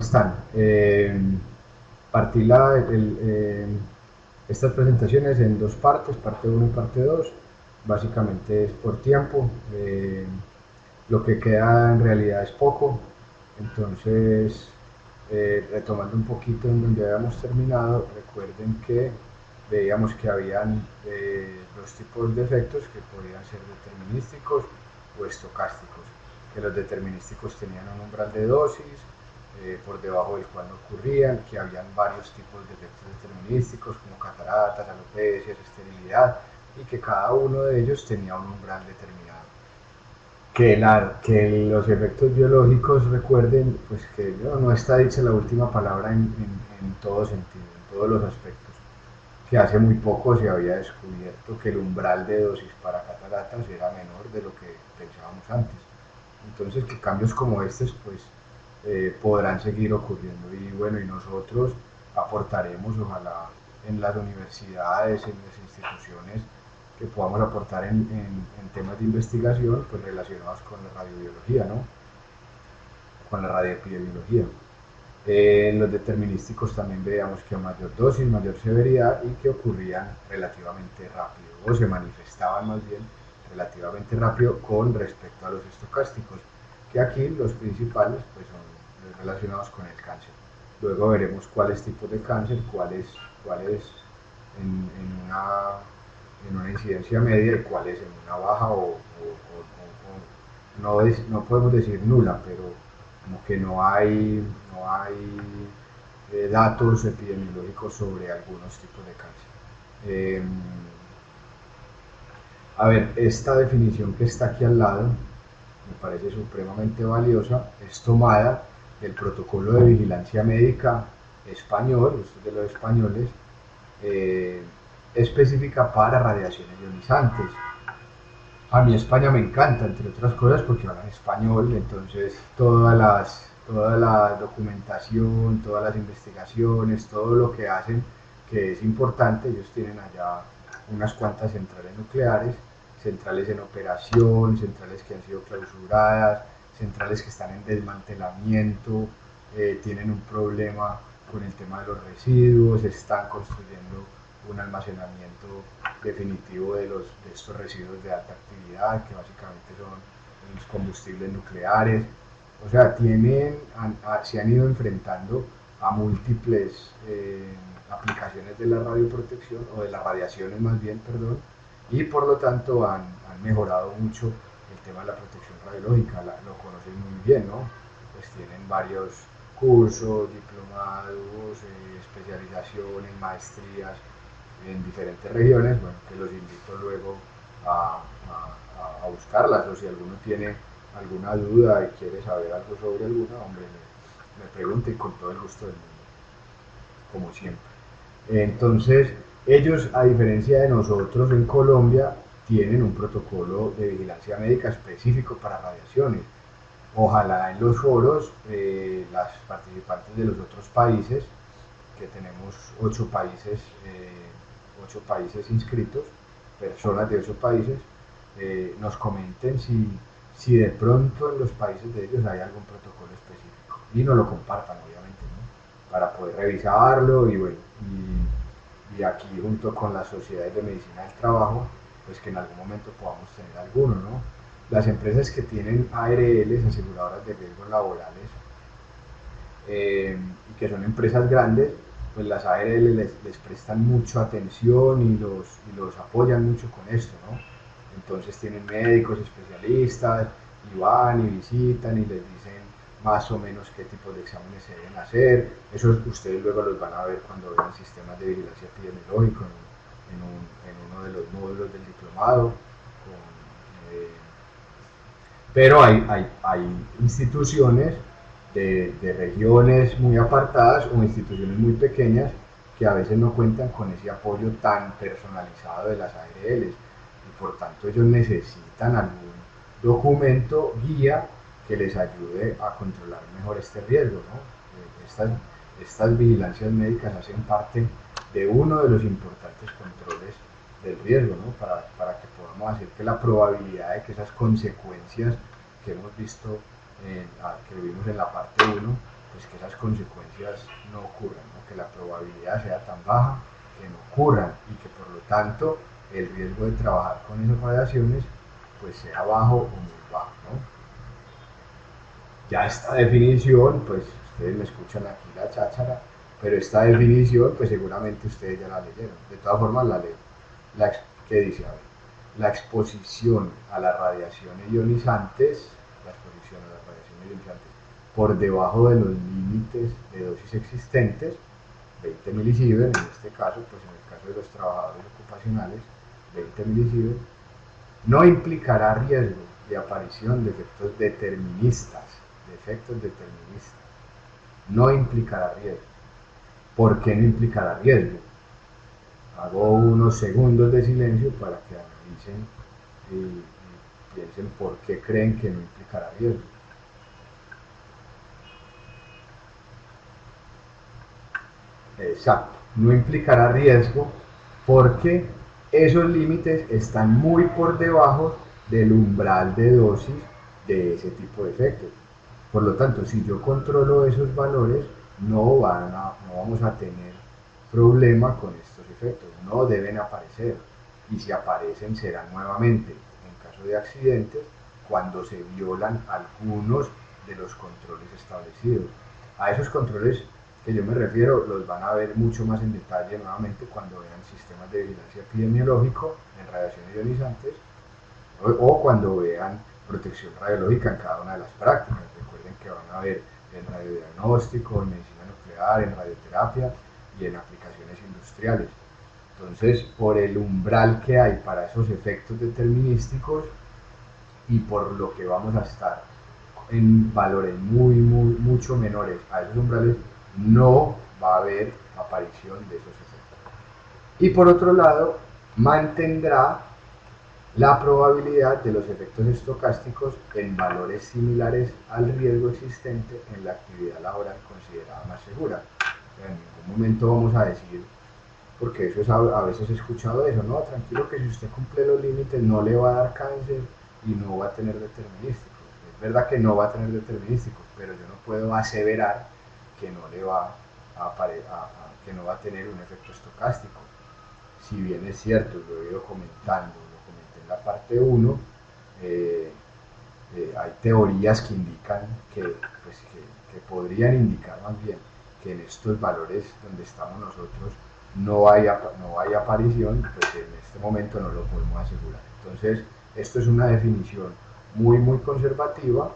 Están. Partí estas presentaciones en dos partes, parte uno y parte 2. Básicamente es por tiempo. Lo que queda en realidad es poco. Entonces, retomando un poquito en donde habíamos terminado, recuerden que veíamos que habían dos tipos de efectos que podían ser determinísticos o estocásticos, que los determinísticos tenían un umbral de dosis por debajo del cual no ocurrían, que habían varios tipos de efectos determinísticos como cataratas, alopecias, esterilidad, y que cada uno de ellos tenía un umbral determinado. Que los efectos biológicos, recuerden, pues que no está dicha la última palabra en todo sentido, en todos los aspectos, que hace muy poco se había descubierto que el umbral de dosis para cataratas era menor de lo que pensábamos antes. Entonces, que cambios como estos, pues, podrán seguir ocurriendo. Y bueno, y nosotros aportaremos, ojalá, en las universidades, en las instituciones, que podamos aportar en temas de investigación, pues relacionados con la radiobiología, ¿no? Con la radioepidemiología. Los determinísticos también veíamos que a mayor dosis, mayor severidad y que ocurrían relativamente rápido, o se manifestaban más bien relativamente rápido con respecto a los estocásticos, que aquí los principales pues, son los relacionados con el cáncer. Luego veremos cuáles tipos de cáncer, cuáles en una incidencia media y cuáles en una baja o no, no podemos decir nula, pero como que no hay datos epidemiológicos sobre algunos tipos de cáncer. A ver, esta definición que está aquí al lado me parece supremamente valiosa, es tomada del protocolo de vigilancia médica español, esto es de los españoles, eh, específica para radiaciones ionizantes. A mí España me encanta, entre otras cosas, porque hablan español, entonces toda la documentación, todas las investigaciones, todo lo que hacen, que es importante, ellos tienen allá unas cuantas centrales nucleares, centrales en operación, centrales que han sido clausuradas, centrales que están en desmantelamiento, tienen un problema con el tema de los residuos, están construyendo un almacenamiento definitivo de estos residuos de alta actividad, que básicamente son los combustibles nucleares. O sea, se han ido enfrentando a múltiples aplicaciones de la radioprotección, o de las radiaciones más bien, perdón, y por lo tanto han mejorado mucho el tema de la protección radiológica, lo conocen muy bien, ¿no? Pues tienen varios cursos, diplomados, especializaciones, maestrías en diferentes regiones, bueno, que los invito luego a buscarlas, o si alguno tiene alguna duda y quiere saber algo sobre alguna, hombre, me pregunte con todo el gusto del mundo, como siempre. Entonces, ellos, a diferencia de nosotros en Colombia, tienen un protocolo de vigilancia médica específico para radiaciones. Ojalá en los foros las participantes de los otros países, que tenemos 8 países inscritos, personas de esos países, nos comenten si de pronto en los países de ellos hay algún protocolo específico y nos lo compartan, obviamente, ¿no? Para poder revisarlo y bueno, y aquí junto con las sociedades de medicina del trabajo, pues que en algún momento podamos tener alguno, ¿no? Las empresas que tienen ARLs, aseguradoras de riesgos laborales, y que son empresas grandes, pues las ARL les prestan mucha atención y los apoyan mucho con esto, ¿no? Entonces tienen médicos especialistas y van y visitan y les dicen más o menos qué tipo de exámenes se deben hacer. Eso ustedes luego los van a ver cuando vean sistemas de vigilancia epidemiológica en uno de los módulos del diplomado. Pero hay instituciones de regiones muy apartadas o instituciones muy pequeñas que a veces no cuentan con ese apoyo tan personalizado de las ARLs y por tanto ellos necesitan algún documento guía que les ayude a controlar mejor este riesgo, ¿no? Estas vigilancias médicas hacen parte de uno de los importantes controles del riesgo, ¿no? Para que podamos hacer que la probabilidad de que esas consecuencias que hemos visto, que vimos en la parte 1, pues que esas consecuencias no ocurran, ¿no? Que la probabilidad sea tan baja que no ocurran y que por lo tanto el riesgo de trabajar con esas radiaciones pues sea bajo o muy bajo, ¿no? Ya esta definición, pues ustedes me escuchan aquí la cháchara, pero esta definición pues seguramente ustedes ya la leyeron. De todas formas la leo. ¿Qué dice? A ver, la exposición a las radiaciones ionizantes, la exposición a las radiaciones ionizantes por debajo de los límites de dosis existentes, 20 milisievert, en este caso, pues en el caso de los trabajadores ocupacionales, 20 milisievert, no implicará riesgo de aparición de efectos deterministas, no implicará riesgo. ¿Por qué no implicará riesgo? Hago unos segundos de silencio para que analicen y piensen por qué creen que no implicará riesgo. Exacto, no implicará riesgo porque esos límites están muy por debajo del umbral de dosis de ese tipo de efectos. Por lo tanto, si yo controlo esos valores, no vamos a tener problema con estos efectos, no deben aparecer. Y si aparecen, serán nuevamente, en caso de accidentes, cuando se violan algunos de los controles establecidos. A esos controles que yo me refiero los van a ver mucho más en detalle nuevamente cuando vean sistemas de vigilancia epidemiológico en radiaciones ionizantes o cuando vean protección radiológica en cada una de las prácticas. Recuerden que van a ver en radiodiagnóstico, en medicina nuclear, en radioterapia y en aplicaciones industriales. Entonces, por el umbral que hay para esos efectos determinísticos y por lo que vamos a estar en valores mucho menores a esos umbrales, no va a haber aparición de esos efectos. Y por otro lado, mantendrá la probabilidad de los efectos estocásticos en valores similares al riesgo existente en la actividad laboral considerada más segura. O sea, en ningún momento vamos a decir, porque eso es a veces he escuchado eso, no, tranquilo que si usted cumple los límites no le va a dar cáncer y no va a tener determinísticos. Es verdad que no va a tener determinísticos, pero yo no puedo aseverar que no le va que no va a tener un efecto estocástico. Si bien es cierto, lo he ido comentando, lo comenté en la parte 1, hay teorías que indican que podrían indicar más bien que en estos valores donde estamos nosotros no hay aparición, pues en este momento no lo podemos asegurar. Entonces, esto es una definición muy conservativa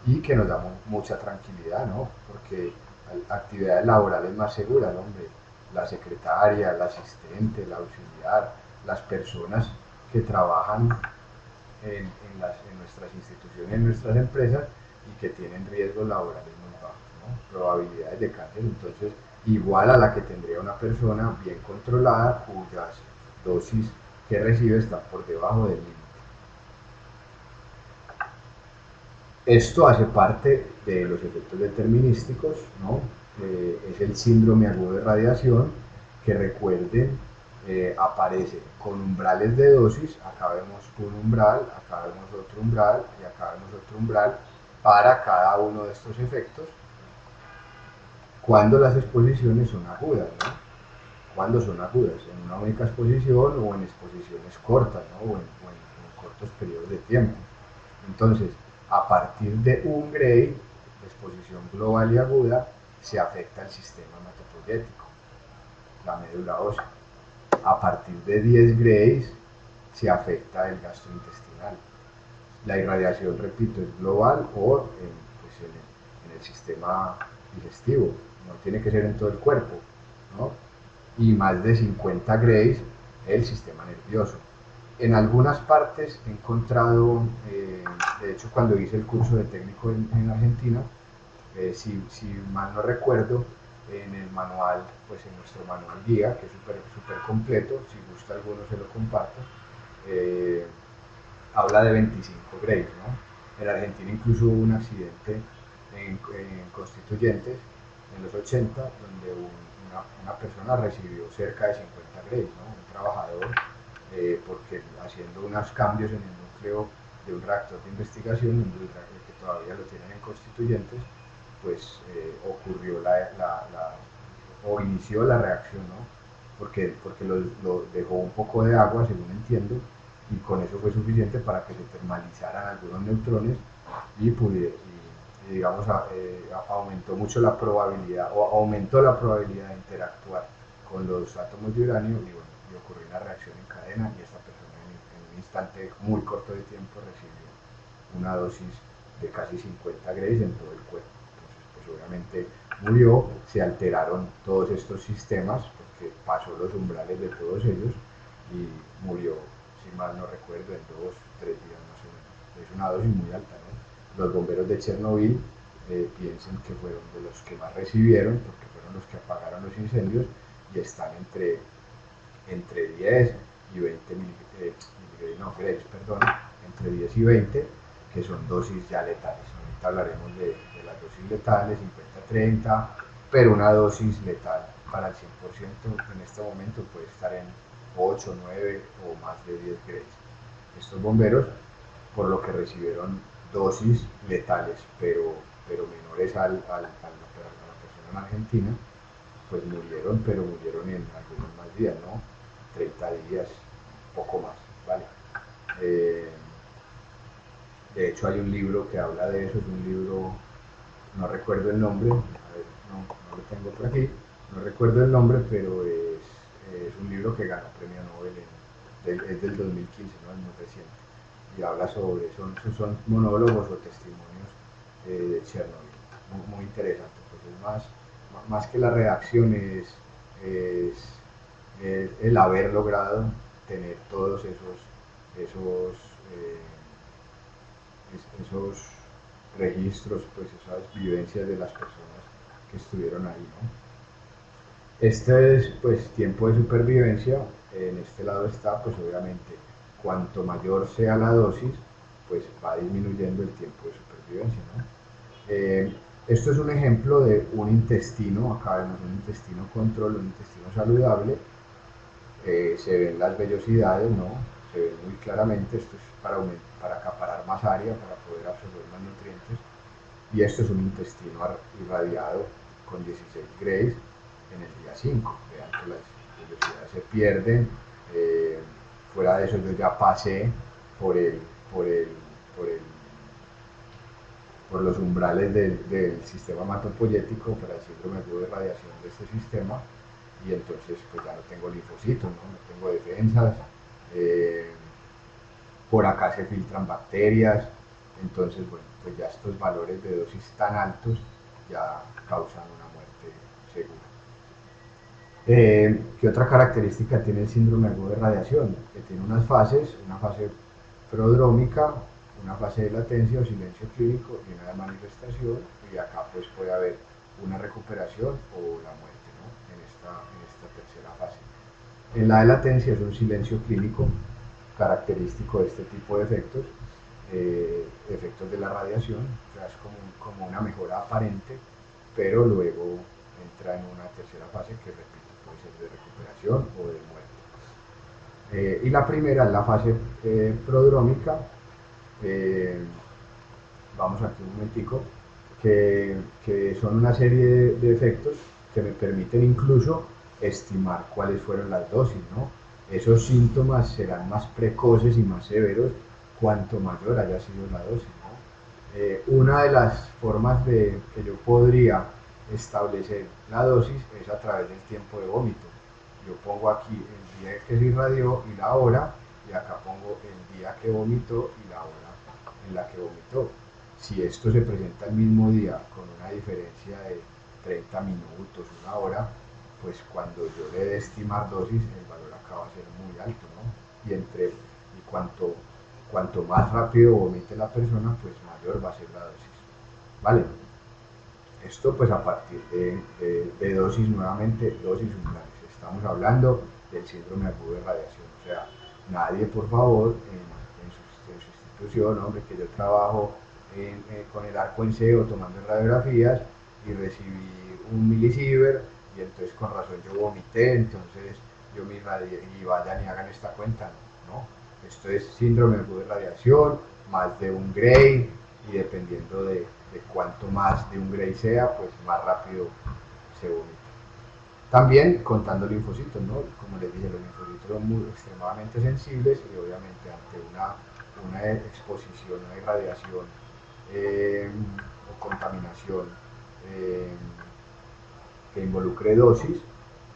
y que nos da mucha tranquilidad, ¿no? Porque actividades laborales más seguras, hombre, la secretaria, el asistente, el auxiliar, las personas que trabajan en nuestras instituciones, en nuestras empresas y que tienen riesgos laborales muy bajos, ¿no? Probabilidades de cáncer, entonces, igual a la que tendría una persona bien controlada cuyas dosis que recibe están por debajo del límite. Esto hace parte de los efectos determinísticos, ¿no? Es el síndrome agudo de radiación, que recuerden, aparece con umbrales de dosis, acá vemos un umbral, acá vemos otro umbral y acá vemos otro umbral para cada uno de estos efectos, cuando las exposiciones son agudas, ¿no? Cuando son agudas, en una única exposición o en exposiciones cortas, ¿no? o en cortos periodos de tiempo. Entonces, a partir de 1 Gray, de exposición global y aguda, se afecta el sistema hematopoyético, la médula ósea. A partir de 10 Grays se afecta el gastrointestinal. La irradiación, repito, es global o en el sistema digestivo, no tiene que ser en todo el cuerpo, ¿no? Y más de 50 Grays el sistema nervioso. En algunas partes he encontrado, de hecho cuando hice el curso de técnico en Argentina, si mal no recuerdo, en el manual, pues en nuestro manual guía, que es súper completo, si gusta alguno se lo comparto, habla de 25 Grays, ¿no? En Argentina incluso hubo un accidente en Constituyentes en los 80, donde una persona recibió cerca de 50 Grays, ¿no? Un trabajador, porque haciendo unos cambios en el núcleo de un reactor de investigación, que todavía lo tienen en Constituyentes, pues ocurrió o inició la reacción, ¿no? Porque lo dejó un poco de agua, según entiendo, y con eso fue suficiente para que se termalizaran algunos neutrones y digamos, aumentó mucho la probabilidad, o aumentó la probabilidad de interactuar con los átomos de uranio, y bueno, y ocurrió una reacción en cadena, y esta persona en un instante muy corto de tiempo recibió una dosis de casi 50 grays en todo el cuerpo. Entonces, pues obviamente murió, se alteraron todos estos sistemas, porque pasó los umbrales de todos ellos, y murió, si mal no recuerdo, en 2 o 3 días más o menos. Es una dosis muy alta, ¿no? Los bomberos de Chernobyl piensan que fueron de los que más recibieron, porque fueron los que apagaron los incendios, y están entre 10 y 20 grays, perdón, entre 10 y 20, que son dosis ya letales. Ahorita hablaremos de las dosis letales, 50-30, pero una dosis letal para el 100% en este momento puede estar en 8, 9 o más de 10 grays. Estos bomberos, por lo que recibieron dosis letales, pero menores a la persona en Argentina, pues murieron, pero murieron en algunos más días, ¿no? 30 días, un poco más, ¿vale? De hecho hay un libro que habla de eso, es un libro, no recuerdo el nombre, a ver, no lo tengo por aquí, no recuerdo el nombre, pero es un libro que ganó premio Nobel, es del 2015, ¿no? Es muy reciente, y habla sobre, son monólogos o testimonios de Chernobyl, muy interesante, pues es más que la reacción es el haber logrado tener todos esos esos registros, pues esas vivencias de las personas que estuvieron ahí, ¿no? Este es pues tiempo de supervivencia, en este lado está pues obviamente cuanto mayor sea la dosis, pues va disminuyendo el tiempo de supervivencia, ¿no? Esto es un ejemplo de un intestino, acá vemos un intestino control, un intestino saludable, se ven las vellosidades, ¿no? Se ve muy claramente, esto es para acaparar más área, para poder absorber más nutrientes, y esto es un intestino irradiado con 16 grays en el día 5. Vean que las vellosidades se pierden, eh, fuera de eso yo ya pasé por el, por el, por el por los umbrales del sistema hematopoyético para el síndrome agudo de radiación de este sistema, y entonces pues ya no tengo linfocitos, no tengo defensas, eh, por acá se filtran bacterias, entonces bueno, pues ya estos valores de dosis tan altos ya causan una muerte segura. ¿Qué otra característica tiene el síndrome agudo de radiación? Que tiene unas fases, una fase prodrómica, una fase de latencia o silencio clínico y una de manifestación, y acá pues puede haber una recuperación o la muerte, ¿no? en esta tercera fase. En la de latencia es un silencio clínico característico de este tipo de efectos, efectos de la radiación, o sea, es como una mejora aparente, pero luego entra en una tercera fase que, repito, puede ser de recuperación o de muerte. Y la primera es la fase prodrómica. Vamos aquí un momentico, que son una serie de efectos que me permiten incluso estimar cuáles fueron las dosis, ¿no? Esos síntomas serán más precoces y más severos cuanto mayor haya sido la dosis, ¿no? Una de las formas de que yo podría establecer la dosis es a través del tiempo de vómito. Yo pongo aquí el día que se irradió y la hora, y acá pongo el día que vomitó y la hora en la que vomitó. Si esto se presenta el mismo día con una diferencia de 30 minutos, una hora, pues cuando yo le dé estimar dosis, el valor acá va a ser muy alto, ¿no? Y cuanto más rápido vomite la persona, pues mayor va a ser la dosis, ¿vale? Esto pues a partir de dosis, nuevamente, dosis umbrales. Estamos hablando del síndrome agudo de radiación, o sea, nadie por favor en su institución, hombre, que yo trabajo con el arco en SEO tomando radiografías y recibí un milisievert y entonces con razón yo vomité, entonces yo me irradié y vayan y hagan esta cuenta, ¿no? Esto es síndrome agudo de radiación, más de un Gray, y dependiendo de de cuanto más de un Gray sea, pues más rápido se vomita. También contando linfocitos, ¿no? Como les dije, los linfocitos son muy extremadamente sensibles y obviamente ante una exposición, una irradiación o contaminación eh, que involucre dosis,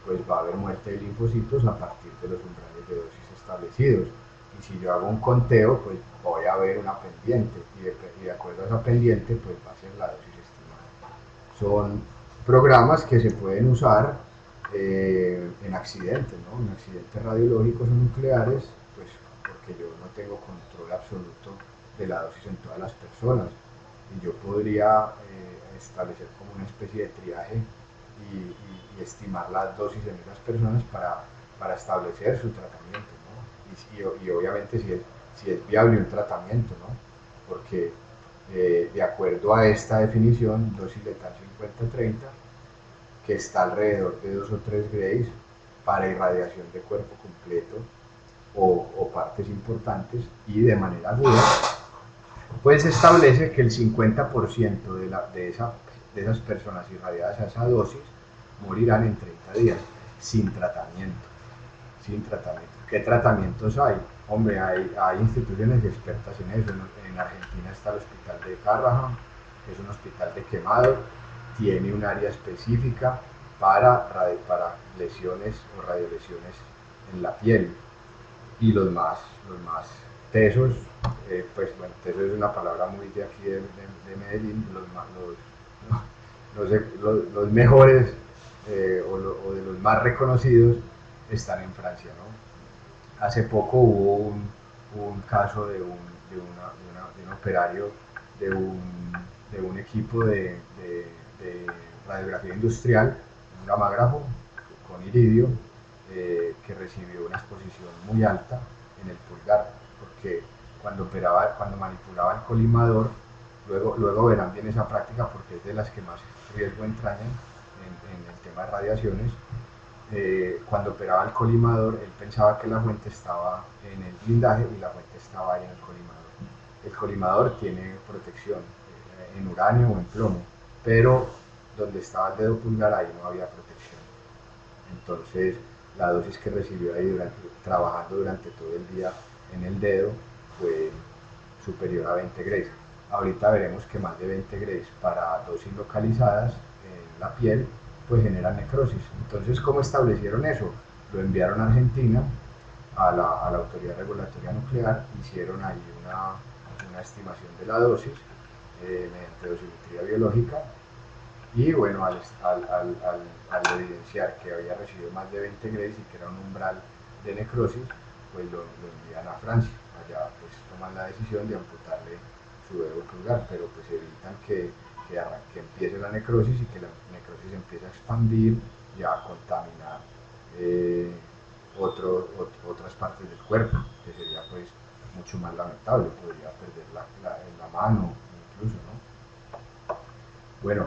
pues va a haber muerte de linfocitos a partir de los umbrales de dosis establecidos. Y si yo hago un conteo, pues voy a ver una pendiente y de acuerdo a esa pendiente, pues va a ser la dosis estimada. Son programas que se pueden usar en accidentes, ¿no? En accidentes radiológicos o nucleares, pues porque yo no tengo control absoluto de la dosis en todas las personas. Y yo podría establecer como una especie de triaje y estimar las dosis en esas personas para establecer su tratamiento, ¿no? Y obviamente si es viable un tratamiento, ¿no? Porque de acuerdo a esta definición, dosis letal 50-30, que está alrededor de 2 o 3 grays para irradiación de cuerpo completo o partes importantes y de manera aguda, pues se establece que el 50% de esas personas irradiadas a esa dosis morirán en 30 días sin tratamiento. Sin tratamiento. ¿Qué tratamientos hay? Hombre, hay instituciones expertas en eso. En Argentina está el Hospital de Carvajal, que es un hospital de quemado, tiene un área específica para lesiones o radiolesiones en la piel. Y los más tesos, pues bueno, tesos es una palabra muy de aquí de Medellín, los mejores o de los más reconocidos están en Francia, ¿no? Hace poco hubo un caso de un operario de un equipo de radiografía industrial, un gamágrafo con iridio, que recibió una exposición muy alta en el pulgar, porque cuando manipulaba el colimador, luego verán bien esa práctica porque es de las que más riesgo entrañan en el tema de radiaciones. Cuando operaba el colimador, él pensaba que la fuente estaba en el blindaje y la fuente estaba ahí en el colimador. El colimador tiene protección en uranio o en plomo, pero donde estaba el dedo pulgar ahí no había protección. Entonces la dosis que recibió ahí trabajando durante todo el día en el dedo fue superior a 20 grays. Ahorita veremos que más de 20 grays para dosis localizadas en la piel pues generan necrosis. Entonces, ¿cómo establecieron eso? Lo enviaron a Argentina, a la Autoridad Regulatoria Nuclear, hicieron ahí una estimación de la dosis mediante dosimetría biológica y bueno, al evidenciar que había recibido más de 20 grays y que era un umbral de necrosis, pues lo envían a Francia. Allá pues toman la decisión de amputarle su dedo pulgar, pero pues evitan que empiece la necrosis y que la necrosis empiece a expandir y a contaminar otras partes del cuerpo, que sería pues mucho más lamentable, podría perder la mano incluso, ¿no? Bueno,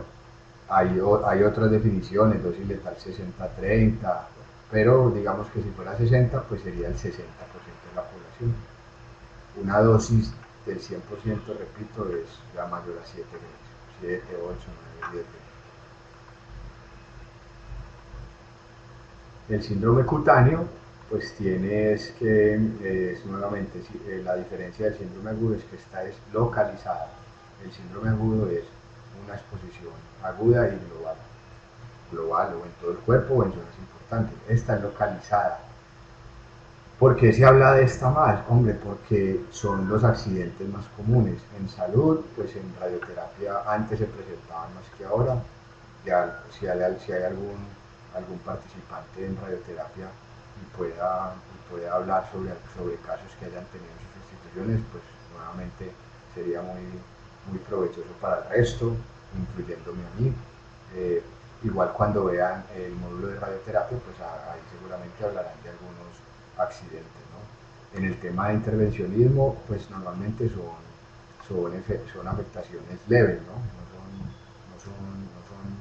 hay otras definiciones, dosis letal 60-30, pero digamos que si fuera 60, pues sería el 60% de la población. Una dosis del 100%, repito, es la mayor a 7 grados, 7, 8, 9, 10 grados. El síndrome cutáneo, pues tienes que, es nuevamente, la diferencia del síndrome agudo es que esta es localizada. El síndrome agudo es una exposición aguda y global o en todo el cuerpo o en zonas importantes. Esta es localizada. ¿Por qué se habla de esta más? Hombre, porque son los accidentes más comunes. En salud, pues en radioterapia antes se presentaban más que ahora. Ya si hay algún participante en radioterapia y pueda hablar sobre casos que hayan tenido en sus instituciones, pues nuevamente sería muy provechoso para el resto, incluyéndome a mí. Igual cuando vean el módulo de radioterapia, pues ahí seguramente hablarán de algunos accidentes, ¿no? En el tema de intervencionismo, pues normalmente son afectaciones leves, ¿no? No son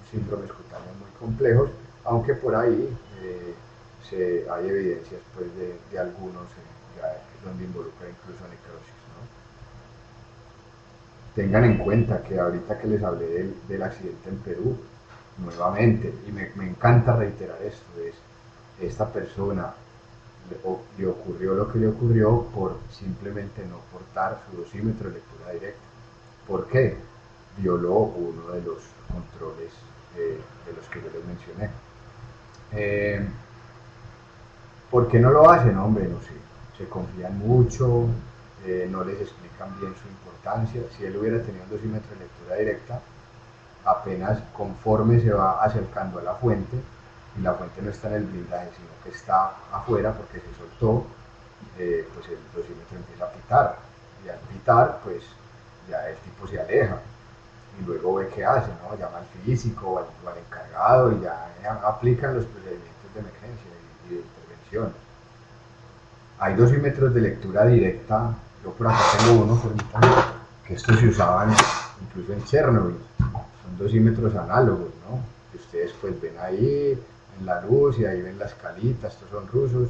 síndromes cutáneos muy complejos, aunque por ahí hay evidencias pues, de algunos donde involucra incluso necrosis, ¿no? Tengan en cuenta que ahorita que les hablé del accidente en Perú, nuevamente, y me encanta reiterar esto, es esta persona le ocurrió lo que le ocurrió por simplemente no portar su dosímetro de lectura directa. ¿Por qué? Violó uno de los controles de los que yo les mencioné. Eh, ¿Por qué no lo hacen? Hombre, no sé. Se confían mucho, no les explican bien su importancia. Si él hubiera tenido un dosímetro de lectura directa, apenas conforme se va acercando a la fuente, y la fuente no está en el blindaje, sino que está afuera porque se soltó, pues el dosímetro empieza a pitar. Y al pitar, pues ya el tipo se aleja. Y luego ve qué hace, ¿no? Llama al físico o al encargado y ya aplican los procedimientos de emergencia y de intervención. Hay dosímetros de lectura directa, yo por acá tengo uno, permítanme, que estos se usaban incluso en Chernobyl, son dosímetros análogos, ¿no? Que ustedes pues ven ahí en la luz y ahí ven la escalita, estos son rusos,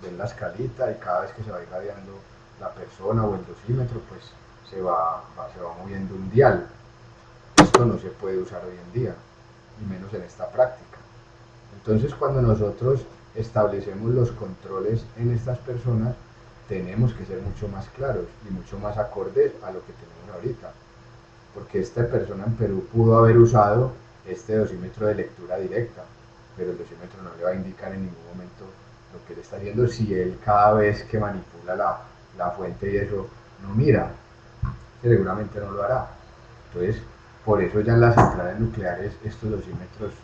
ven la escalita y cada vez que se va irradiando la persona o el dosímetro pues se va moviendo un dial. Esto no se puede usar hoy en día, y menos en esta práctica. Entonces, cuando nosotros establecemos los controles en estas personas, tenemos que ser mucho más claros y mucho más acordes a lo que tenemos ahorita. Porque esta persona en Perú pudo haber usado este dosímetro de lectura directa, pero el dosímetro no le va a indicar en ningún momento lo que él está haciendo si él cada vez que manipula la fuente y eso no mira, seguramente no lo hará. Entonces, por eso ya en las centrales nucleares estos dosímetros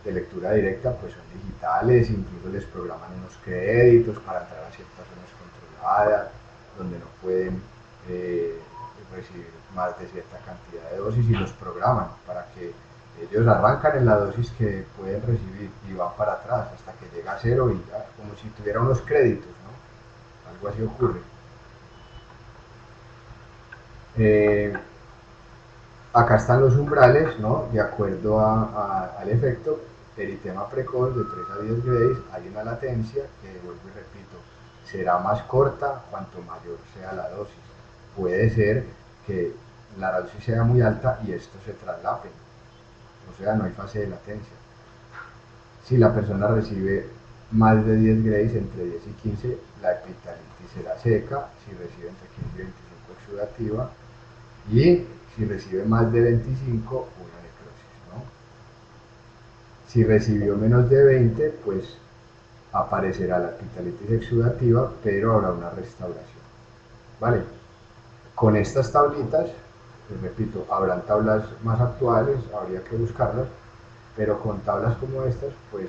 de lectura directa pues son digitales, incluso les programan unos créditos para entrar a ciertas zonas controladas, donde no pueden recibir más de cierta cantidad de dosis y los programan para que ellos arrancan en la dosis que pueden recibir y van para atrás hasta que llega a cero y ya, como si tuviera unos créditos, ¿no? Algo así ocurre. Eh, Acá están los umbrales, ¿no? De acuerdo al efecto, eritema precoz de 3 a 10 grays, hay una latencia que, vuelvo y repito, será más corta cuanto mayor sea la dosis. Puede ser que la dosis sea muy alta y esto se traslape, o sea, no hay fase de latencia. Si la persona recibe más de 10 grays, entre 10 y 15, la epitalitis será seca, si recibe entre 15 y 25 exudativa, y si recibe más de 25, una necrosis, ¿no? Si recibió menos de 20, pues aparecerá la epitalitis exudativa, pero habrá una restauración, ¿vale? Con estas tablitas, les repito, habrán tablas más actuales, habría que buscarlas, pero con tablas como estas, pues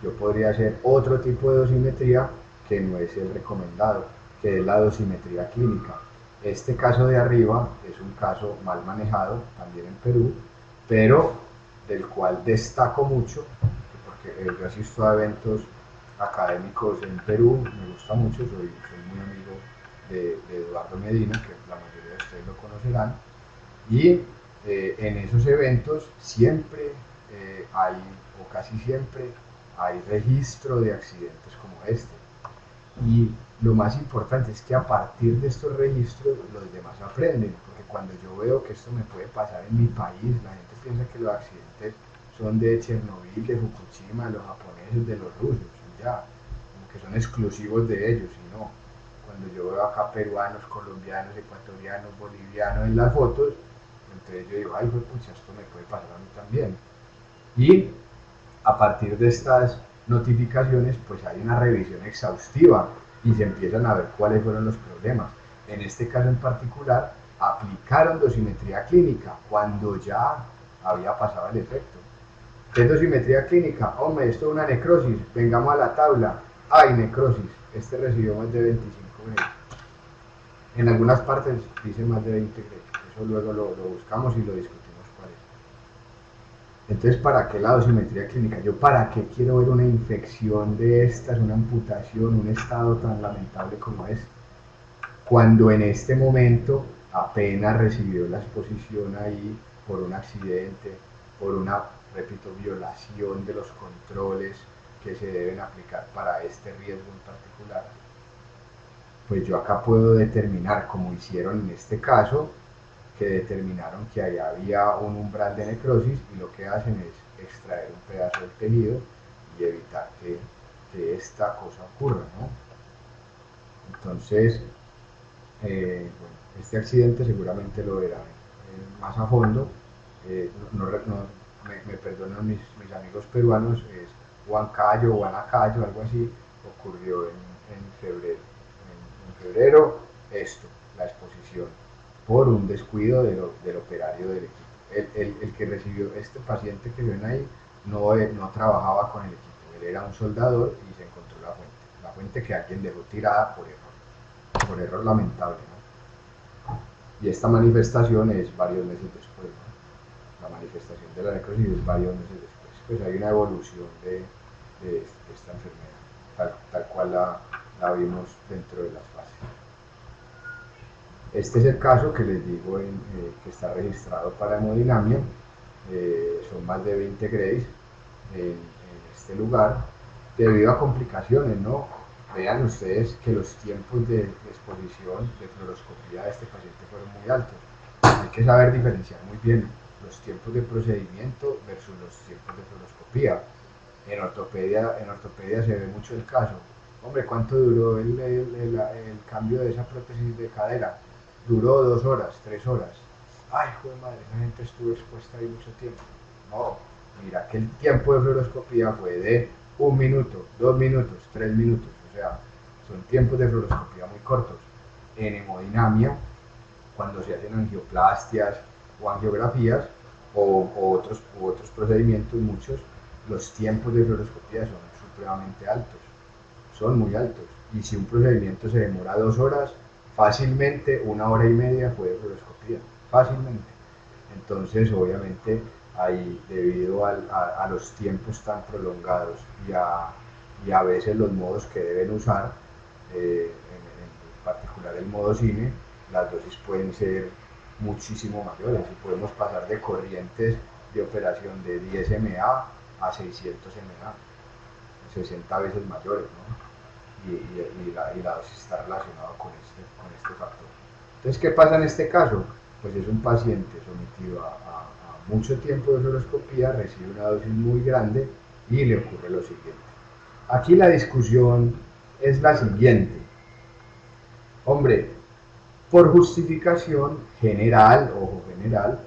yo podría hacer otro tipo de dosimetría que no es el recomendado, que es la dosimetría clínica. Este caso de arriba es un caso mal manejado, también en Perú, pero del cual destaco mucho, porque yo asisto a eventos académicos en Perú, me gusta mucho, soy muy amigo de Eduardo Medina, que la mayoría de ustedes lo conocerán, y en esos eventos siempre hay, o casi siempre, hay registro de accidentes como este. Y lo más importante es que a partir de estos registros los demás aprenden, porque cuando yo veo que esto me puede pasar en mi país, la gente piensa que los accidentes son de Chernobyl, de Fukushima, de los japoneses, de los rusos, y ya, como que son exclusivos de ellos, y no. Cuando yo veo acá peruanos, colombianos, ecuatorianos, bolivianos en las fotos, entonces yo digo, ay, pues pucha, esto me puede pasar a mí también. Y a partir de estas notificaciones, pues hay una revisión exhaustiva y se empiezan a ver cuáles fueron los problemas. En este caso en particular, aplicaron dosimetría clínica cuando ya había pasado el efecto. ¿Qué es dosimetría clínica? Hombre, esto es una necrosis, vengamos a la tabla. Hay necrosis, este recibió más de 25 grados. En algunas partes dice más de 20 grados, eso luego lo buscamos y lo discutimos cuál es. Entonces, ¿para qué la dosimetría clínica? Yo, ¿para qué quiero ver una infección de estas, una amputación, un estado tan lamentable como este? Cuando en este momento apenas recibió la exposición ahí por un accidente, por una, repito, violación de los controles que se deben aplicar para este riesgo en particular, pues yo acá puedo determinar, como hicieron en este caso, que determinaron que ahí había un umbral de necrosis y lo que hacen es extraer un pedazo del tejido y evitar que esta cosa ocurra, ¿no? Entonces, bueno, este accidente seguramente lo verán más a fondo. Me perdonan mis amigos peruanos, es Huancayo o Huanacayo, algo así, ocurrió en febrero. En febrero, esto, la exposición, por un descuido del operario del equipo. El que recibió este paciente que ven ahí no trabajaba con el equipo, él era un soldador y se encontró la fuente que alguien dejó tirada por error lamentable, ¿no? Y esta manifestación es varios meses después, ¿no? La manifestación de la necrosis es varios meses después. Pues hay una evolución de esta enfermedad, tal cual la vimos dentro de las fases. Este es el caso que les digo que está registrado para hemodinamia. Son más de 20 Grays en este lugar debido a complicaciones, ¿no? Vean ustedes que los tiempos de exposición de fluoroscopía de este paciente fueron muy altos. Hay que saber diferenciar muy bien los tiempos de procedimiento versus los tiempos de fluoroscopía. En ortopedia se ve mucho el caso. Hombre, ¿cuánto duró el cambio de esa prótesis de cadera? Duró 2 horas, 3 horas. Ay, joder madre, esa gente estuvo expuesta ahí mucho tiempo. No, mira que el tiempo de fluoroscopía fue de 1 minuto, 2 minutos, 3 minutos. O sea, son tiempos de fluoroscopía muy cortos. En hemodinamia, cuando se hacen angioplastias o angiografías o otros procedimientos, muchos, los tiempos de fluoroscopía son supremamente altos, son muy altos. Y si un procedimiento se demora 2 horas, fácilmente 1 hora y media fue de fluoroscopía, fácilmente. Entonces, obviamente, ahí, debido a los tiempos tan prolongados y a veces los modos que deben usar, en particular el modo cine, las dosis pueden ser muchísimo mayores y podemos pasar de corrientes de operación de 10 MA a 600 MA, 60 veces mayores, ¿no? Y la dosis está relacionada con este factor. Entonces, ¿qué pasa en este caso? Pues es un paciente sometido a mucho tiempo de fluoroscopía, recibe una dosis muy grande y le ocurre lo siguiente. Aquí la discusión es la siguiente. Hombre, por justificación general, ojo general,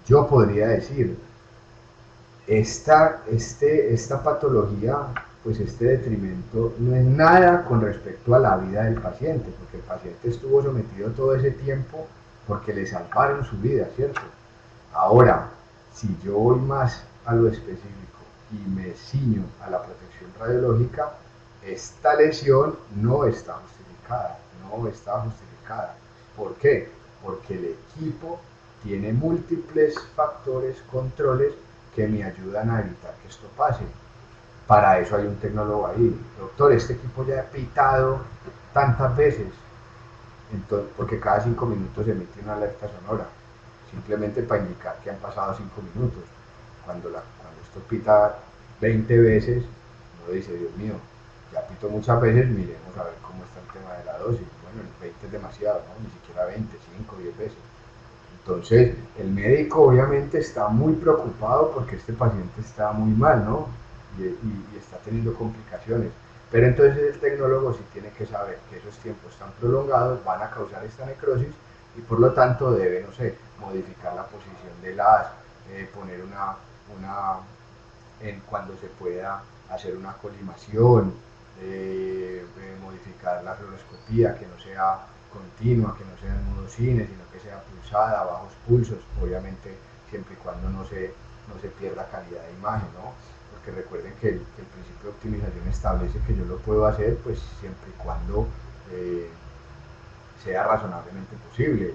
yo podría decir, esta patología, pues este detrimento no es nada con respecto a la vida del paciente, porque el paciente estuvo sometido todo ese tiempo porque le salvaron su vida, ¿cierto? Ahora, si yo voy más a lo específico y me ciño a la protección radiológica, esta lesión no está justificada, no está justificada. ¿Por qué? Porque el equipo tiene múltiples factores, controles que me ayudan a evitar que esto pase. Para eso hay un tecnólogo ahí. Doctor, este equipo ya ha pitado tantas veces, entonces, porque cada 5 minutos emite una alerta sonora, simplemente para indicar que han pasado 5 minutos. Cuando esto pita 20 veces, uno dice, Dios mío, ya pito muchas veces, miremos a ver cómo está el tema de la dosis. Bueno, 20 es demasiado, ¿no? Ni siquiera 20, 5, 10 veces. Entonces, el médico obviamente está muy preocupado porque este paciente está muy mal, ¿no? Y está teniendo complicaciones. Pero entonces el tecnólogo sí tiene que saber que esos tiempos tan prolongados van a causar esta necrosis y por lo tanto debe, no sé, modificar la posición del as, poner cuando se pueda hacer una colimación, modificar la fluoroscopía, que no sea continua, que no sea en modo cine, sino que sea pulsada, bajos pulsos, obviamente siempre y cuando no se pierda calidad de imagen, ¿no? Porque recuerden que el principio de optimización establece que yo lo puedo hacer pues siempre y cuando sea razonablemente posible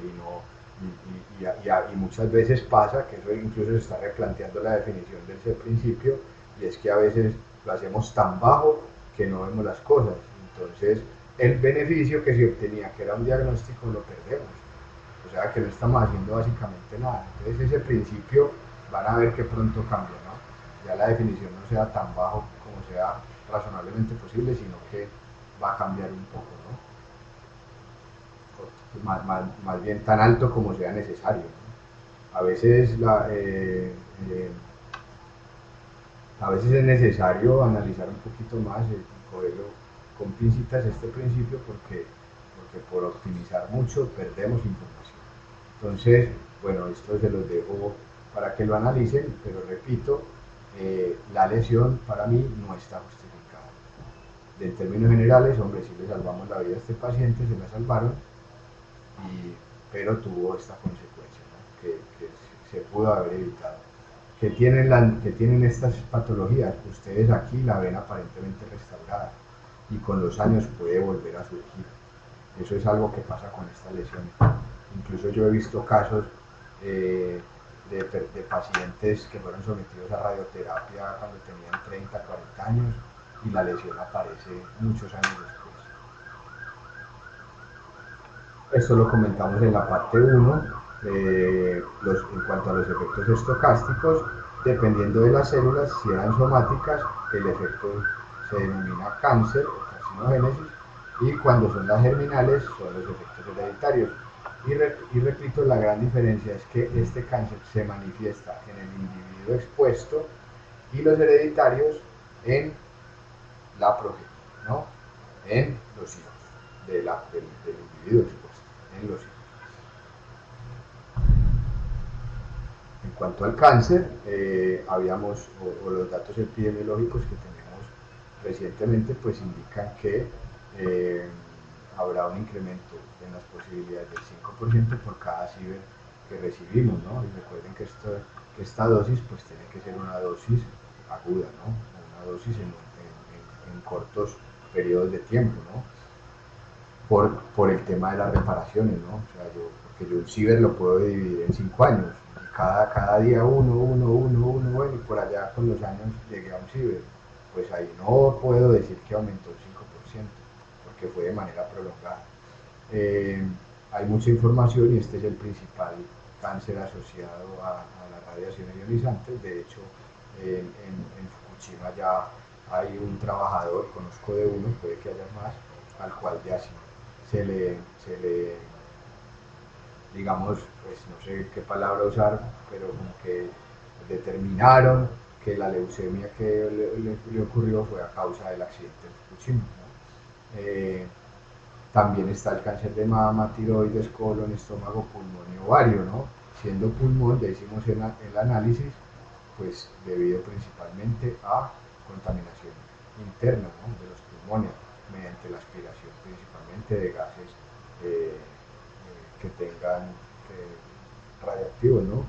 y muchas veces pasa que eso incluso se está replanteando la definición de ese principio y es que a veces lo hacemos tan bajo que no vemos las cosas, entonces el beneficio que se obtenía, que era un diagnóstico, lo perdemos, o sea que no estamos haciendo básicamente nada. Entonces ese principio van a ver que pronto cambia, ¿no? Ya la definición no sea tan bajo como sea razonablemente posible, sino que va a cambiar un poco, ¿no? Más bien tan alto como sea necesario, ¿no? A veces, a veces es necesario analizar un poquito más y cogerlo con pincitas este principio porque por optimizar mucho perdemos información. Entonces, bueno, esto se los dejo para que lo analicen, pero repito, la lesión para mí no está justificada. En términos generales, hombre, si le salvamos la vida a este paciente, se la salvaron, pero tuvo esta consecuencia, ¿no? que se pudo haber evitado. Que tienen estas patologías, ustedes aquí la ven aparentemente restaurada y con los años puede volver a surgir. Eso es algo que pasa con estas lesiones. Incluso yo he visto casos de pacientes que fueron sometidos a radioterapia cuando tenían 30, 40 años y la lesión aparece muchos años después. Esto lo comentamos en la parte 1, en cuanto a los efectos estocásticos, dependiendo de las células, si eran somáticas, el efecto se denomina cáncer o carcinogénesis, y cuando son las germinales, son los efectos hereditarios. Y repito, la gran diferencia es que este cáncer se manifiesta en el individuo expuesto y los hereditarios en la progenie, ¿no? En los hijos del individuo expuesto, en los hijos. En cuanto al cáncer, los datos epidemiológicos que tenemos recientemente, pues indican que habrá un incremento en las posibilidades del 5% por cada ciber que recibimos, ¿no? Y recuerden que esta dosis, pues tiene que ser una dosis aguda, ¿no? Una dosis en cortos periodos de tiempo, ¿no? Por el tema de las reparaciones, ¿no? O sea, porque yo un ciber lo puedo dividir en 5 años, y cada día uno, bueno, y por allá con los años llegué a un ciber. Pues ahí no puedo decir que aumentó el 5%, porque fue de manera prolongada. Hay mucha información y este es el principal cáncer asociado a las radiaciones ionizantes. De hecho, en Fukushima ya hay un trabajador, conozco de uno, puede que haya más, al cual ya sí se le, digamos, pues no sé qué palabra usar, pero como que determinaron que la leucemia que le ocurrió fue a causa del accidente de Fukushima, ¿no? También está el cáncer de mama, tiroides, colon, estómago, pulmón y ovario, ¿no? Siendo pulmón, ya hicimos el análisis, pues debido principalmente a contaminación interna, ¿no? De los pulmones, mediante la aspiración principalmente de gases que tengan radiactivos, ¿no?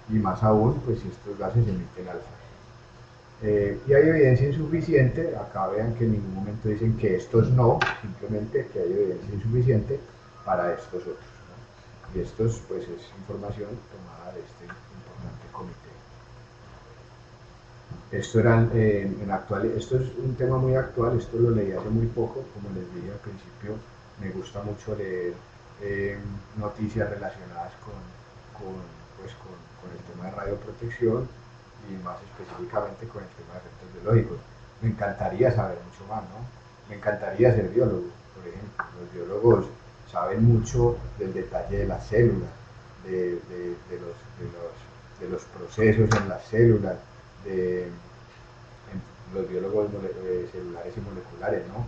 Y más aún, pues si estos gases emiten alfa. Y hay evidencia insuficiente, acá vean que en ningún momento dicen que estos no, simplemente que hay evidencia insuficiente para estos otros, ¿no? Y estos, pues es información tomada de este importante comité. Esto es un tema muy actual, esto lo leí hace muy poco, como les dije al principio, me gusta mucho leer noticias relacionadas con el tema de radioprotección y más específicamente con el tema de efectos biológicos. Me encantaría saber mucho más, ¿no? Me encantaría ser biólogo, por ejemplo. Los biólogos saben mucho del detalle de las células, de los procesos en las células, de los biólogos celulares y moleculares, ¿no?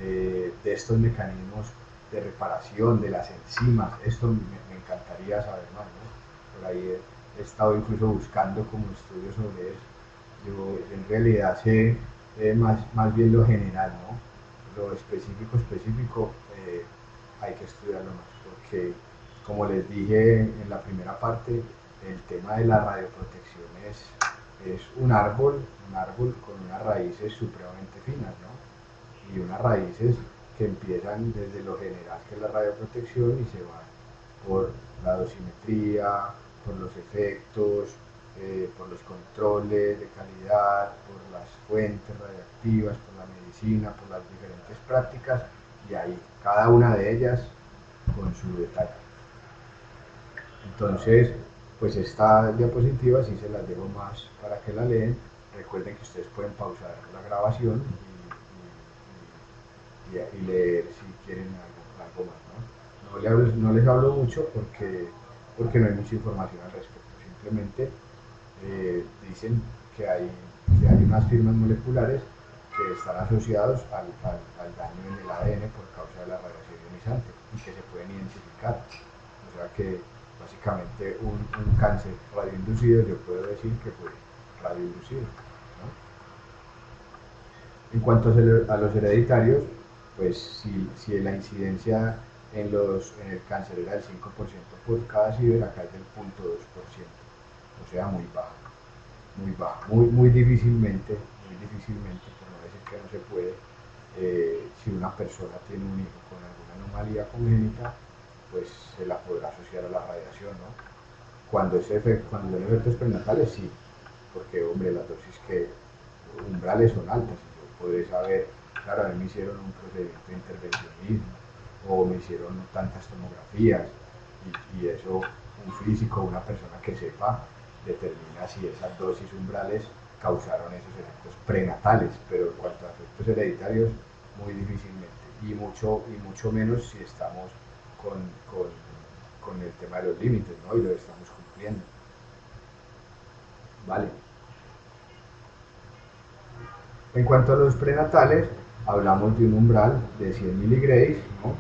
De estos mecanismos de reparación, de las enzimas, esto me encantaría saber más, ¿no? Por ahí he estado incluso buscando como estudios sobre eso. Yo en realidad sé más bien lo general, ¿no? Lo específico, hay que estudiarlo más, porque como les dije en la primera parte, el tema de la radioprotección es un árbol con unas raíces supremamente finas, ¿no? Y unas raíces que empiezan desde lo general, que es la radioprotección, y se van por la dosimetría, por los efectos, por los controles de calidad, por las fuentes radiactivas, por la medicina, por las diferentes prácticas, y ahí cada una de ellas con su detalle. Entonces, pues esta diapositiva sí se las dejo más para que la leen. Recuerden que ustedes pueden pausar la grabación y leer si quieren algo más, ¿no? No les hablo mucho porque porque no hay mucha información al respecto. Simplemente dicen que hay unas firmas moleculares que están asociados al daño en el ADN por causa de la radiación ionizante y que se pueden identificar. O sea que básicamente un cáncer radioinducido yo puedo decir que fue radioinducido, ¿no? En cuanto a los hereditarios, pues si la incidencia en el cáncer era del 5% por cada ciber, acá es del 0.2%, o sea, muy baja, muy baja, muy difícilmente, por no decir que no se puede, si una persona tiene un hijo con alguna anomalía congénita, pues se la podrá asociar a la radiación, ¿no? Cuando son efectos prenatales, sí, porque, hombre, las dosis que umbrales son altas, y yo puedo saber, claro, a mí me hicieron un procedimiento de intervencionismo, o me hicieron tantas tomografías, y eso un físico, una persona que sepa, determina si esas dosis umbrales causaron esos efectos prenatales, pero en cuanto a efectos hereditarios, muy difícilmente, y mucho menos si estamos con, con, con el tema de los límites, ¿no? Y lo estamos cumpliendo. Vale. En cuanto a los prenatales, hablamos de un umbral de 100 miligrays, ¿no?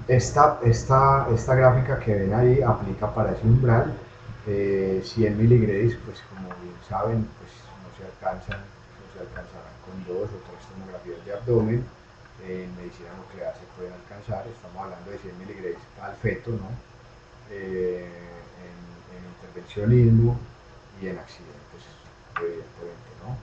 Esta gráfica que ven ahí aplica para ese umbral. 100 miligrays, pues como bien saben, pues no se alcanzarán con 2 o 3 tomografías de abdomen. En medicina nuclear se pueden alcanzar, estamos hablando de 100 miligrays al feto, ¿no? En intervencionismo y en accidentes, evidentemente, ¿no?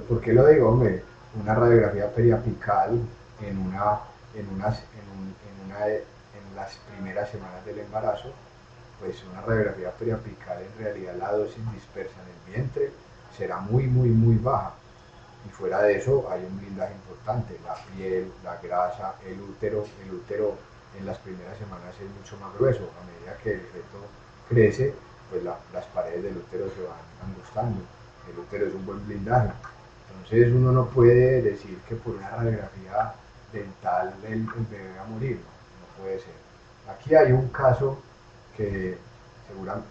¿Por qué lo digo? Hombre, una radiografía periapical en, una, en, unas, en, una, en las primeras semanas del embarazo, pues una radiografía periapical, en realidad la dosis dispersa en el vientre será muy baja. Y fuera de eso hay un blindaje importante, la piel, la grasa, el útero en las primeras semanas es mucho más grueso. A medida que el feto crece, pues las paredes del útero se van angustando. El útero es un buen blindaje. Entonces uno no puede decir que por una radiografía dental el bebé va a morir, no puede ser. Aquí hay un caso que seguramente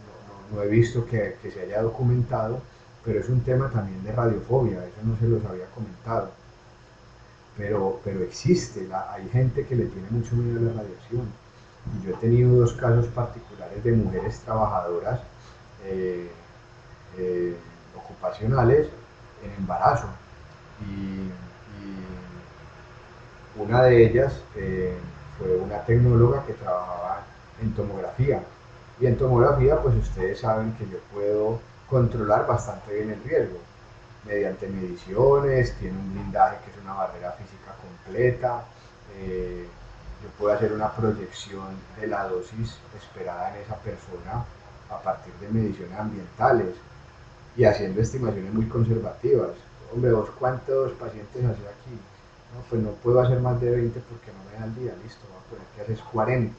no he visto que se haya documentado, pero es un tema también de radiofobia, eso no se los había comentado. Pero existe, hay gente que le tiene mucho miedo a la radiación. Y yo he tenido 2 casos particulares de mujeres trabajadoras eh, eh, ocupacionales en embarazo. Y una de ellas fue una tecnóloga que trabajaba en tomografía. Y en tomografía, pues ustedes saben que yo puedo controlar bastante bien el riesgo mediante mediciones, tiene un blindaje que es una barrera física completa. eh, yo puedo hacer una proyección de la dosis esperada en esa persona a partir de mediciones ambientales y haciendo estimaciones muy conservativas. Hombre, ¿vos cuántos pacientes haces aquí? No, pues no puedo hacer más de 20 porque no me da el día, listo, voy a poner que haces 40.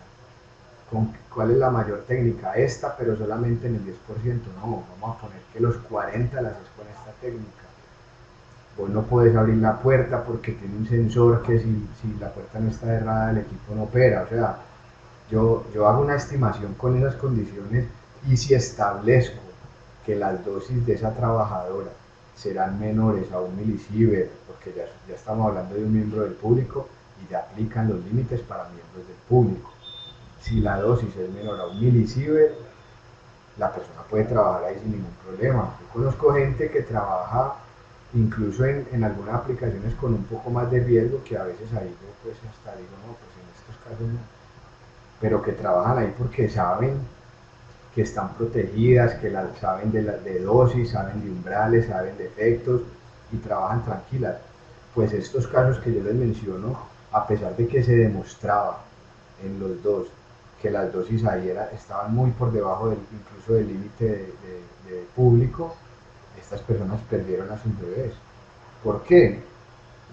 ¿Cuál es la mayor técnica? Esta, pero solamente en el 10%. No, vamos a poner que los 40 las haces con esta técnica. Vos no puedes abrir la puerta porque tiene un sensor que si la puerta no está cerrada el equipo no opera. O sea, yo hago una estimación con esas condiciones y si establezco que las dosis de esa trabajadora serán menores a 1 milisievert, porque ya estamos hablando de un miembro del público y ya aplican los límites para miembros del público. Si la dosis es menor a 1 milisievert, la persona puede trabajar ahí sin ningún problema. Yo conozco gente que trabaja incluso en algunas aplicaciones con un poco más de riesgo, que a veces ahí yo pues hasta digo, no, pues en estos casos no, pero que trabajan ahí porque saben que están protegidas, que saben de dosis, saben de umbrales, saben de efectos y trabajan tranquilas. Pues estos casos que yo les menciono, a pesar de que se demostraba en los dos que las dosis ahí estaban muy por debajo incluso del límite de público, estas personas perdieron a sus bebés. ¿Por qué?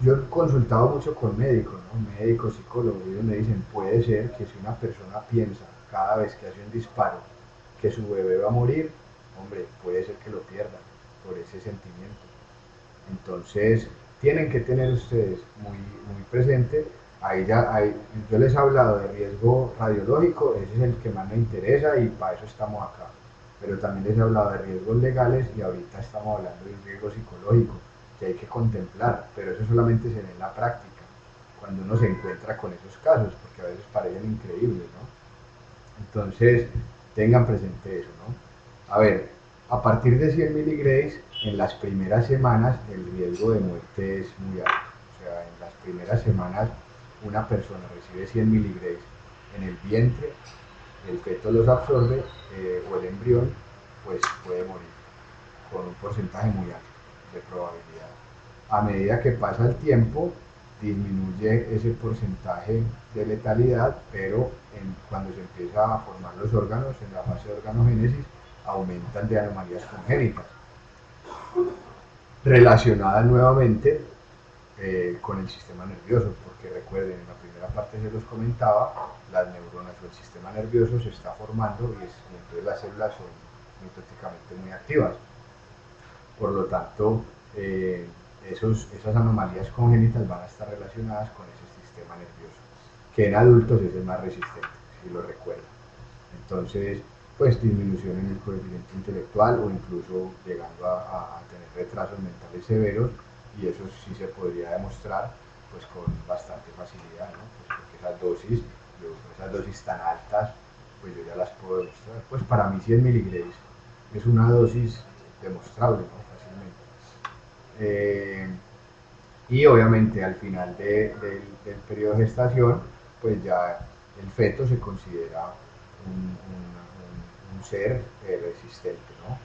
Yo he consultado mucho con médicos, ¿no? Médicos, psicólogos, y ellos me dicen, puede ser que si una persona piensa cada vez que hace un disparo que su bebé va a morir, hombre, puede ser que lo pierda por ese sentimiento. Entonces, tienen que tener ustedes muy presente Yo les he hablado de riesgo radiológico, ese es el que más me interesa y para eso estamos acá. Pero también les he hablado de riesgos legales y ahorita estamos hablando de un riesgo psicológico que hay que contemplar, pero eso solamente se ve en la práctica, cuando uno se encuentra con esos casos, porque a veces parecen increíbles, ¿no? Entonces, tengan presente eso, ¿no? A ver, a partir de 100 miligrays, en las primeras semanas el riesgo de muerte es muy alto. O sea, en las primeras semanas una persona recibe 100 miligrays en el vientre, el feto los absorbe o el embrión, pues puede morir con un porcentaje muy alto de probabilidad. A medida que pasa el tiempo, disminuye ese porcentaje de letalidad, pero cuando se empieza a formar los órganos, en la fase de organogénesis, aumentan de anomalías congénitas, relacionadas nuevamente con el sistema nervioso, porque recuerden, en la primera parte se los comentaba, las neuronas o el sistema nervioso se está formando y entonces las células son mitóticamente muy activas. Por lo tanto, esas anomalías congénitas van a estar relacionadas con ese sistema nervioso, que en adultos es el más resistente, si lo recuerdan. Entonces, pues disminución en el coeficiente intelectual o incluso llegando a tener retrasos mentales severos, y eso sí se podría demostrar pues con bastante facilidad, ¿no? Pues porque esas dosis tan altas, pues yo ya las puedo demostrar. Pues para mí 100 miligramos es una dosis demostrable, ¿no? Fácilmente. Y obviamente al final del periodo de gestación, pues ya el feto se considera un ser resistente, ¿no?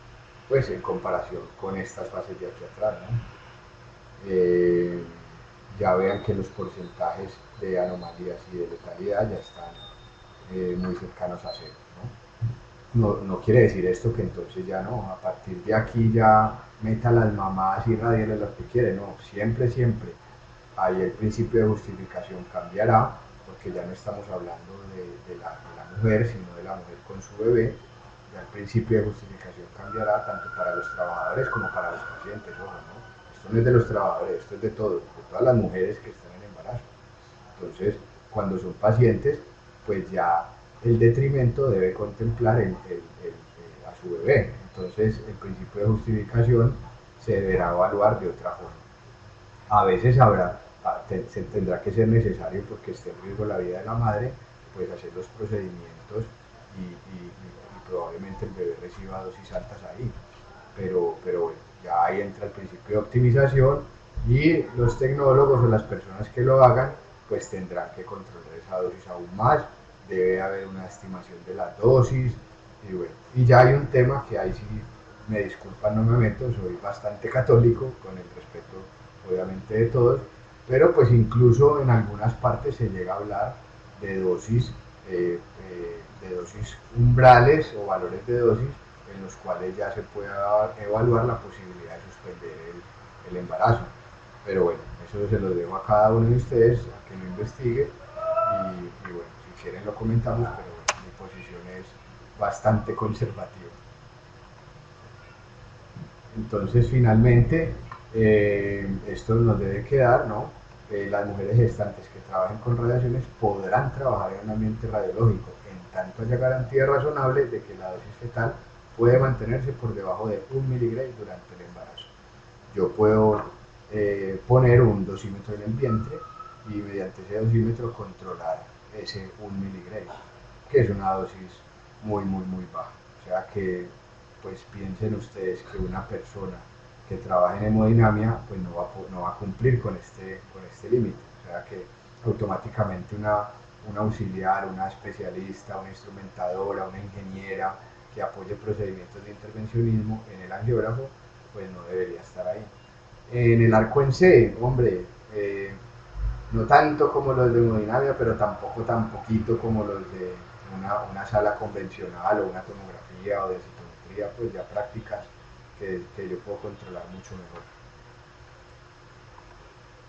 Pues en comparación con estas fases de aquí atrás, ¿no? Ya vean que los porcentajes de anomalías y de letalidad ya están muy cercanos a cero, ¿no? No quiere decir esto que entonces ya no, a partir de aquí ya meta las mamás y radieles lo que quiere, no, siempre, ahí el principio de justificación cambiará, porque ya no estamos hablando de la mujer, sino de la mujer con su bebé, ya el principio de justificación cambiará tanto para los trabajadores como para los pacientes, ojo, ¿no? Esto no es de los trabajadores, esto es de todos, de todas las mujeres que están en embarazo. Entonces, cuando son pacientes, pues ya el detrimento debe contemplar a su bebé. Entonces, el principio de justificación se deberá evaluar de otra forma. A veces se tendrá que ser necesario, porque esté en riesgo la vida de la madre, pues hacer los procedimientos y probablemente el bebé reciba dosis altas ahí. Pero bueno, ya ahí entra el principio de optimización y los tecnólogos o las personas que lo hagan pues tendrán que controlar esa dosis aún más, debe haber una estimación de la dosis y bueno, y ya hay un tema que ahí sí me disculpan, no me meto, soy bastante católico con el respeto obviamente de todos, pero pues incluso en algunas partes se llega a hablar de dosis umbrales o valores de dosis en los cuales ya se pueda evaluar la posibilidad de suspender el embarazo. Pero bueno, eso se lo dejo a cada uno de ustedes a que lo investigue y bueno, si quieren lo comentamos, pero bueno, mi posición es bastante conservativa. Entonces, finalmente, esto nos debe quedar, ¿no? Las mujeres gestantes que trabajen con radiaciones podrán trabajar en un ambiente radiológico, en tanto haya garantía razonable de que la dosis fetal puede mantenerse por debajo de 1 miligramo durante el embarazo. Yo puedo poner un dosímetro en el vientre y mediante ese dosímetro controlar ese 1 miligramo, que es una dosis muy baja. O sea que pues piensen ustedes que una persona que trabaja en hemodinamia pues no va a cumplir con este límite. O sea que automáticamente una auxiliar, una especialista, una instrumentadora, una ingeniera que apoye procedimientos de intervencionismo en el angiógrafo, pues no debería estar ahí. En el arco en C, hombre, no tanto como los de hemodinamia, pero tampoco tan poquito como los de una sala convencional o una tomografía o de citometría, pues ya prácticas que yo puedo controlar mucho mejor.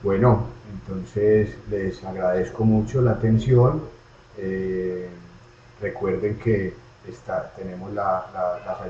Bueno, entonces les agradezco mucho la atención. Recuerden que tenemos las ayudas